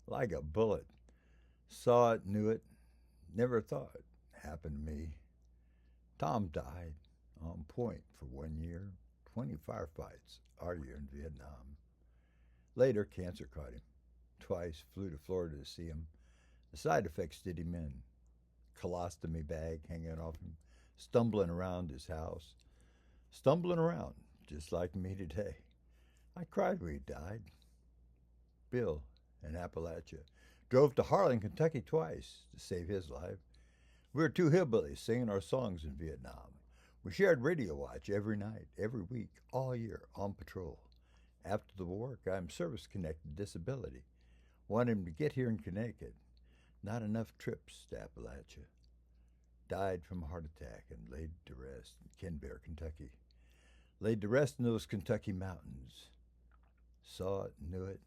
like a bullet. Saw it, knew it, never thought it happened to me. Tom died on point for 1 year, 20 firefights our year in Vietnam. Later, cancer caught him. Twice flew to Florida to see him. The side effects did him in. Colostomy bag hanging off him, stumbling around his house, stumbling around just like me today. I cried when he died. Bill in Appalachia drove to Harlan, Kentucky twice to save his life. We were two hillbillies singing our songs in Vietnam. We shared radio watch every night, every week, all year on patrol. After the war, got him service connected disability. Wanted him to get here in Connecticut. Not enough trips to Appalachia. Died from a heart attack and laid to rest in Kenbear, Kentucky. Laid to rest in those Kentucky mountains. Saw it, knew it,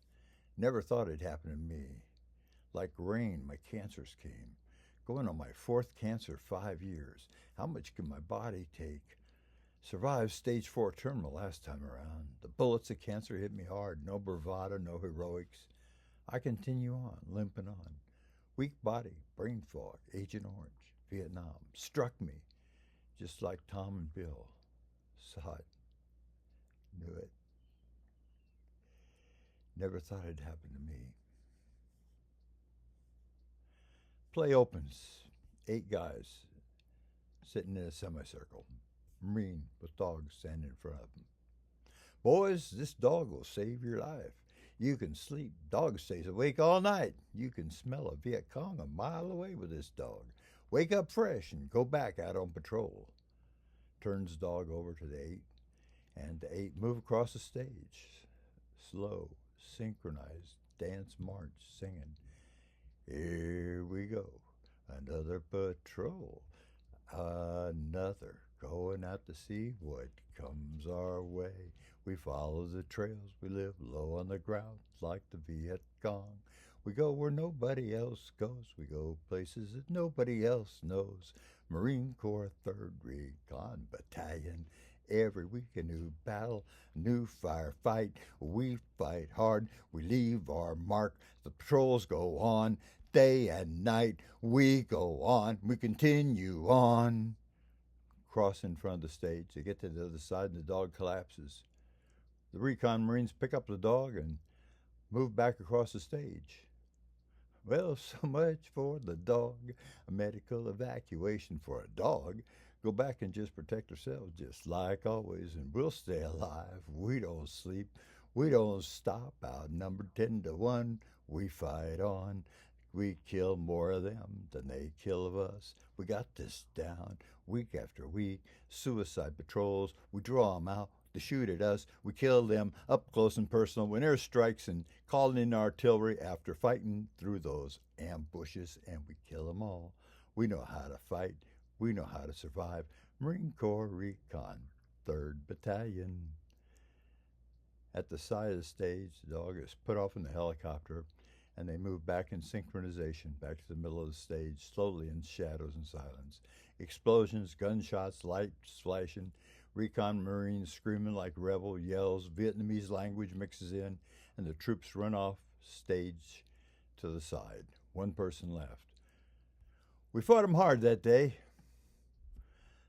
never thought it'd happen to me. Like rain, my cancers came. Going on my fourth cancer, 5 years. How much can my body take? Survived stage 4 terminal last time around. The bullets of cancer hit me hard. No bravado, no heroics. I continue on, limping on. Weak body, brain fog, Agent Orange, Vietnam. Struck me, just like Tom and Bill. Saw it, knew it. Never thought it'd happen to me. Play opens. 8 guys sitting in a semicircle. Marine with dogs standing in front of them. Boys, this dog will save your life. You can sleep. Dog stays awake all night. You can smell a Viet Cong a mile away with this dog. Wake up fresh and go back out on patrol. Turns dog over to the 8, and the 8 move across the stage. Slow, synchronized dance march singing. Here we go. Another patrol. Another going out to see what comes our way. We follow the trails. We live low on the ground like the Viet Cong. We go where nobody else goes. We go places that nobody else knows. Marine Corps 3rd Recon Battalion. Every week a new battle, a new firefight. We fight hard. We leave our mark. The patrols go on. Day and night. We go on. We continue on. Cross in front of the stage. They get to the other side and the dog collapses. The recon Marines pick up the dog and move back across the stage. Well, so much for the dog. A medical evacuation for a dog. Go back and just protect ourselves just like always, and we'll stay alive. We don't sleep. We don't stop. Outnumbered 10 to 1. We fight on. We kill more of them than they kill of us. We got this down week after week. Suicide patrols. We draw them out to shoot at us. We kill them up close and personal when airstrikes and calling in artillery after fighting through those ambushes, and we kill them all. We know how to fight. We know how to survive. Marine Corps Recon 3rd Battalion. At the side of the stage, the dog is put off in the helicopter, and they move back in synchronization, back to the middle of the stage, slowly in shadows and silence. Explosions, gunshots, lights flashing, recon Marines screaming like rebel yells, Vietnamese language mixes in, and the troops run off stage to the side. One person left. We fought them hard that day.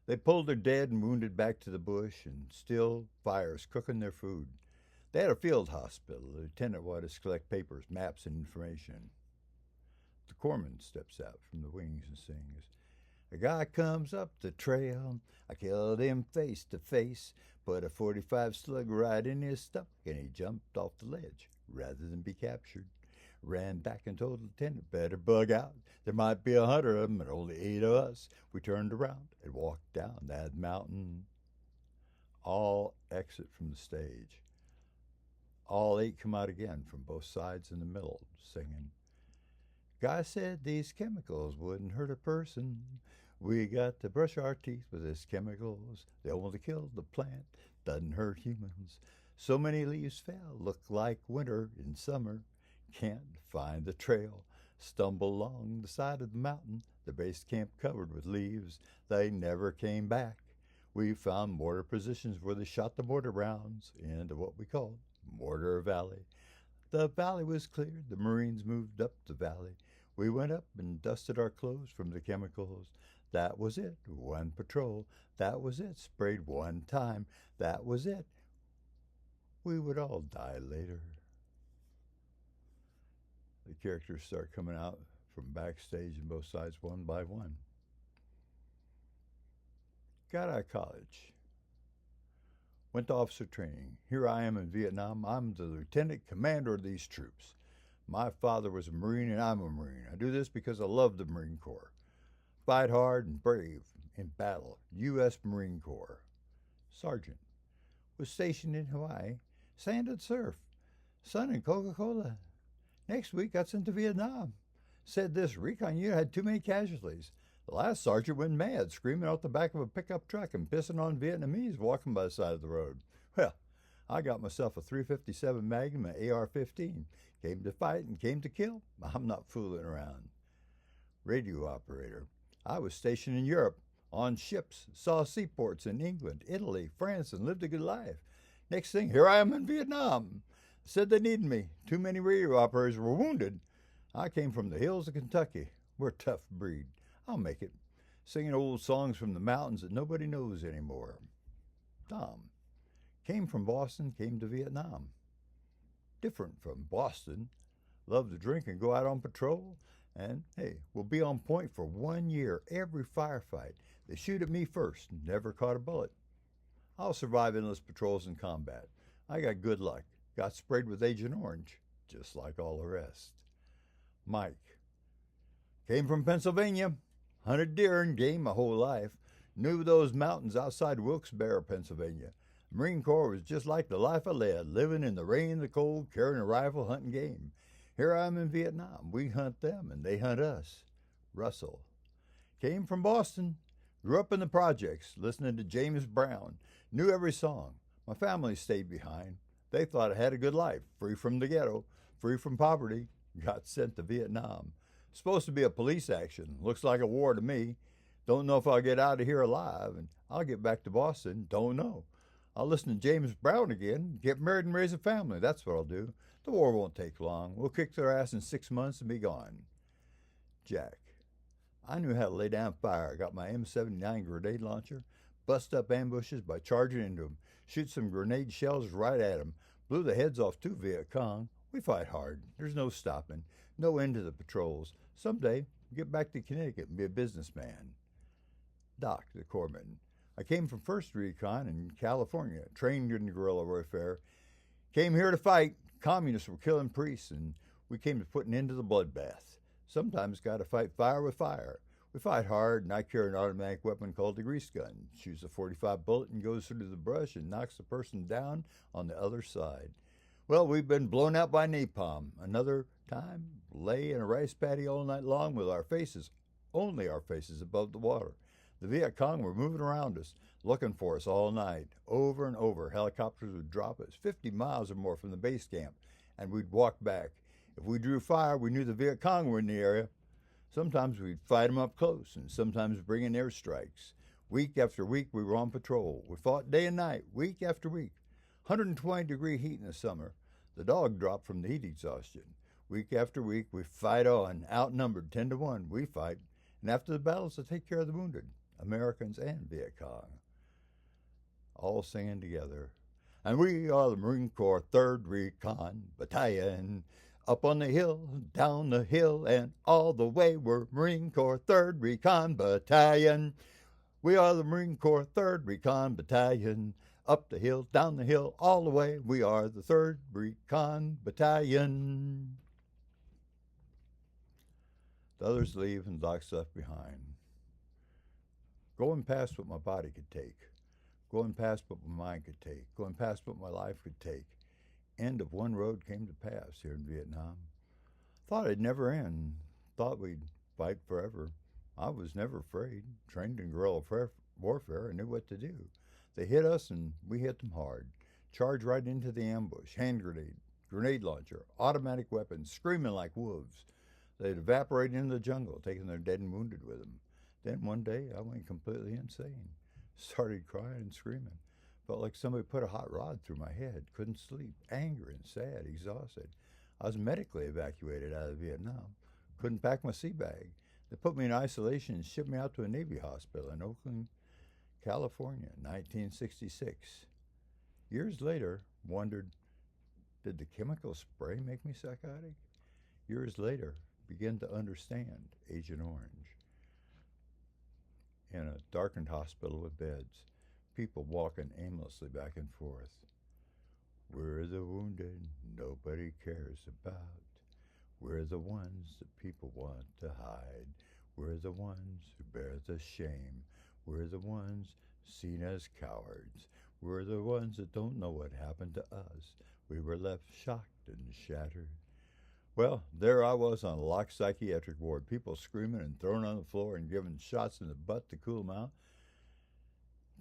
They pulled their dead and wounded back to the bush, and still fires cooking their food. They had a field hospital. The lieutenant wanted us to collect papers, maps, and information. The corpsman steps out from the wings and sings, "A guy comes up the trail. I killed him face to face. Put a 45 slug right in his stomach, and he jumped off the ledge rather than be captured. Ran back and told the lieutenant, better bug out. There might be 100 of them and only 8 of us." We turned around and walked down that mountain. All exit from the stage. All 8 come out again from both sides in the middle, singing. Guy said these chemicals wouldn't hurt a person. We got to brush our teeth with these chemicals. They only kill the plant, doesn't hurt humans. So many leaves fell, look like winter in summer. Can't find the trail. Stumble along the side of the mountain, the base camp covered with leaves. They never came back. We found mortar positions where they shot the mortar rounds into what we called Mortar Valley. The valley was cleared, the Marines moved up the valley. We went up and dusted our clothes from the chemicals. That was it, one patrol. That was it, sprayed one time. That was it. We would all die later. The characters start coming out from backstage on both sides one by one. Got out of college. Went to officer training. Here I am in Vietnam. I'm the lieutenant commander of these troops. My father was a Marine and I'm a Marine. I do this because I love the Marine Corps. Fight hard and brave in battle. U.S. Marine Corps. Sergeant. Was stationed in Hawaii. Sand and surf. Sun and Coca-Cola. Next week got sent to Vietnam. Said this recon unit had too many casualties. The last sergeant went mad, screaming out the back of a pickup truck and pissing on Vietnamese walking by the side of the road. Well, I got myself a .357 Magnum and AR-15. Came to fight and came to kill. I'm not fooling around. Radio operator. I was stationed in Europe, on ships, saw seaports in England, Italy, France, and lived a good life. Next thing, here I am in Vietnam. Said they needed me. Too many radio operators were wounded. I came from the hills of Kentucky. We're a tough breed. I'll make it. Singing old songs from the mountains that nobody knows anymore. Tom. Came from Boston, came to Vietnam. Different from Boston. Love to drink and go out on patrol. And, hey, we'll be on point for 1 year every firefight. They shoot at me first. Never caught a bullet. I'll survive endless patrols in combat. I got good luck. Got sprayed with Agent Orange, just like all the rest. Mike. Came from Pennsylvania. Hunted deer and game my whole life. Knew those mountains outside Wilkes-Barre, Pennsylvania. Marine Corps was just like the life I led, living in the rain, the cold, carrying a rifle, hunting game. Here I am in Vietnam. We hunt them and they hunt us. Russell. Came from Boston. Grew up in the projects, listening to James Brown. Knew every song. My family stayed behind. They thought I had a good life, free from the ghetto, free from poverty. Got sent to Vietnam. Supposed to be a police action. Looks like a war to me. Don't know if I'll get out of here alive, and I'll get back to Boston. Don't know. I'll listen to James Brown again, get married and raise a family. That's what I'll do. The war won't take long. We'll kick their ass in 6 months and be gone. Jack. I knew how to lay down fire. I got my M79 grenade launcher, bust up ambushes by charging into them, shoot some grenade shells right at them, blew the heads off 2 Viet Cong. We fight hard. There's no stopping. No end to the patrols. Someday, get back to Connecticut and be a businessman. Doc, the corpsman. I came from 1st Recon in California, trained in guerrilla warfare. Came here to fight. Communists were killing priests, and we came to put an end to the bloodbath. Sometimes got to fight fire with fire. We fight hard, and I carry an automatic weapon called the grease gun. Shoots a .45 bullet and goes through the brush and knocks the person down on the other side. Well, we've been blown out by napalm. Another time, lay in a rice paddy all night long with our faces, only our faces above the water. The Viet Cong were moving around us, looking for us all night. Over and over, helicopters would drop us 50 miles or more from the base camp, and we'd walk back. If we drew fire, we knew the Viet Cong were in the area. Sometimes we'd fight them up close, and sometimes bring in airstrikes. Week after week, we were on patrol. We fought day and night, week after week. 120-degree heat in the summer. The dog dropped from the heat exhaustion. Week after week, we fight on. Outnumbered 10 to 1, we fight. And after the battles, I take care of the wounded, Americans and Viet Cong. All singing together. And we are the Marine Corps 3rd Recon Battalion. Up on the hill, down the hill, and all the way, we're Marine Corps 3rd Recon Battalion. We are the Marine Corps 3rd Recon Battalion. Up the hill, down the hill, all the way, we are the 3rd Recon Battalion. The others leave and Doc's left behind. Going past what my body could take. Going past what my mind could take. Going past what my life could take. End of one road came to pass here in Vietnam. Thought it'd never end. Thought we'd fight forever. I was never afraid. Trained in guerrilla warfare. I knew what to do. They hit us and we hit them hard. Charged right into the ambush. Hand grenade, grenade launcher, automatic weapons, screaming like wolves. They'd evaporate into the jungle, taking their dead and wounded with them. Then one day I went completely insane. Started crying and screaming. Felt like somebody put a hot rod through my head. Couldn't sleep. Angry and sad, exhausted. I was medically evacuated out of Vietnam. Couldn't pack my sea bag. They put me in isolation and shipped me out to a Navy hospital in Oakland, California, 1966. Years later, wondered, did the chemical spray make me psychotic? Years later, began to understand Agent Orange. In a darkened hospital with beds, people walking aimlessly back and forth. We're the wounded nobody cares about. We're the ones that people want to hide. We're the ones who bear the shame. We're the ones seen as cowards. We're the ones that don't know what happened to us. We were left shocked and shattered. Well, there I was on a locked psychiatric ward, people screaming and thrown on the floor and given shots in the butt to cool them out.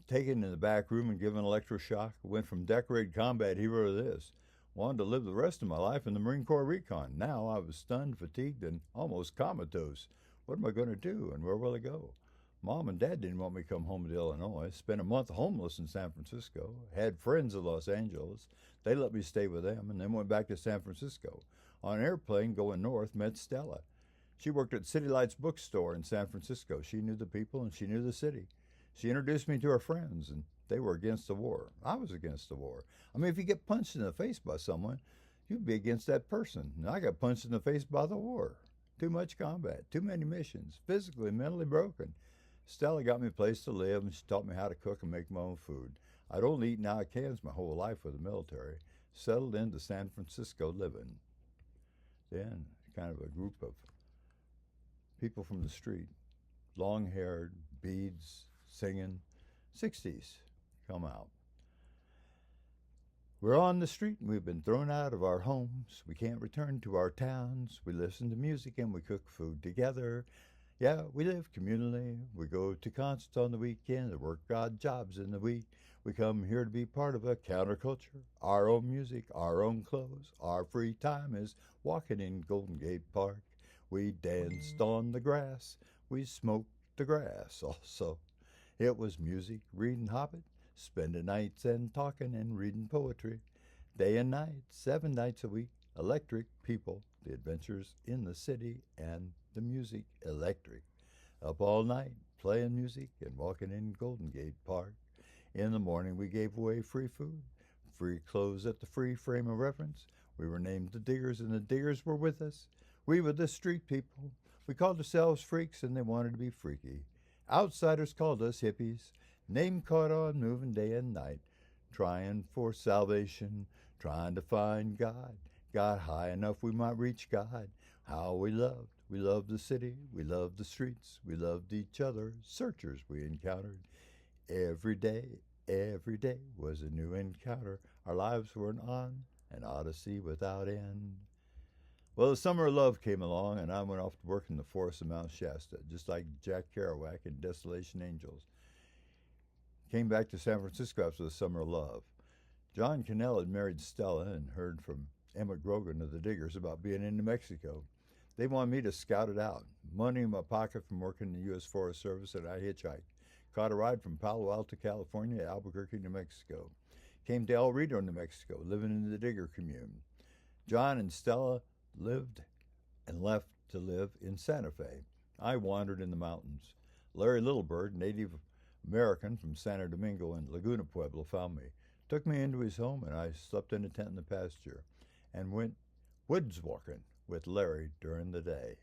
Taken in the back room and given electroshock. Went from decorated combat hero to this. Wanted to live the rest of my life in the Marine Corps recon. Now I was stunned, fatigued, and almost comatose. What am I going to do, and where will I go? Mom and Dad didn't want me to come home to Illinois. Spent a month homeless in San Francisco. Had friends in Los Angeles. They let me stay with them, and then went back to San Francisco. On an airplane going north, met Stella. She worked at City Lights bookstore in San Francisco. She knew the people, and she knew the city. She introduced me to her friends, and they were against the war. I was against the war. I mean, if you get punched in the face by someone, you'd be against that person. And I got punched in the face by the war. Too much combat, too many missions, physically, mentally broken. Stella got me a place to live, and she taught me how to cook and make my own food. I'd only eaten out of cans my whole life with the military. Settled into San Francisco living. Then, kind of a group of people from the street, long-haired, beads, singing, 60s, come out. We're on the street and we've been thrown out of our homes. We can't return to our towns. We listen to music and we cook food together. Yeah, we live communally. We go to concerts on the weekend and work odd jobs in the week. We come here to be part of a counterculture. Our own music, our own clothes. Our free time is walking in Golden Gate Park. We danced on the grass. We smoked the grass also. It was music, reading Hobbit, spending nights and talking and reading poetry. Day and night, 7 nights a week, electric people, the adventures in the city, and the music electric. Up all night, playing music and walking in Golden Gate Park. In the morning, we gave away free food, free clothes at the free frame of reference. We were named the Diggers, and the Diggers were with us. We were the street people. We called ourselves freaks, and they wanted to be freaky. Outsiders called us hippies. Name caught on, moving day and night. Trying for salvation, trying to find God. Got high enough we might reach God. How we loved. We loved the city. We loved the streets. We loved each other. Searchers we encountered. Every day was a new encounter. Our lives were an odyssey without end. Well, the summer of love came along, and I went off to work in the forest of Mount Shasta, just like Jack Kerouac in Desolation Angels. Came back to San Francisco after the summer of love. John Cannell had married Stella and heard from Emmett Grogan of the Diggers about being in New Mexico. They wanted me to scout it out. Money in my pocket from working in the U.S. Forest Service, and I hitchhiked. Caught a ride from Palo Alto, California to Albuquerque, New Mexico. Came to El Rito, New Mexico, living in the Digger commune. John and Stella lived and left to live in Santa Fe. I wandered in the mountains. Larry Littlebird, Native American from Santo Domingo and Laguna Pueblo, found me, took me into his home, and I slept in a tent in the pasture and went woods walking with Larry during the day.